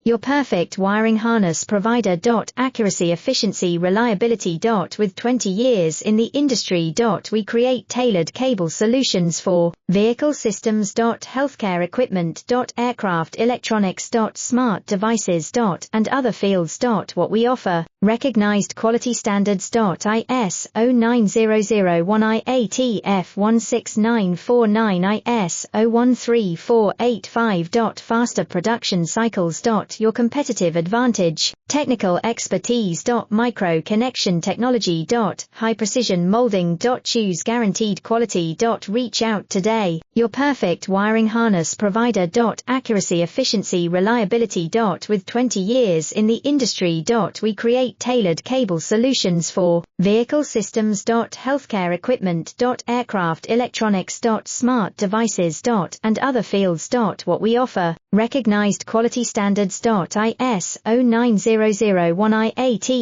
your perfect wiring harness provider. Accuracy, efficiency, reliability. With 20 years in the industry. We create tailored cable solutions for vehicle systems. Healthcare equipment. Aircraft electronics. Smart devices. And other fields. What we offer, recognized quality standards. ISO 9001-1Tf16949, ISO 13485. Faster production cycles. Your competitive advantage, technical expertise. Micro connection technology. High precision molding. Choose guaranteed quality. Reach out today, your perfect wiring harness provider. Accuracy, efficiency, reliability. With 20 years in the industry. We create tailored cable solutions for vehicle systems. Healthcare equipment. Aircraft electronics. Smart devices. And other fields. What we offer, recognized quality standards. ISO 9001-1T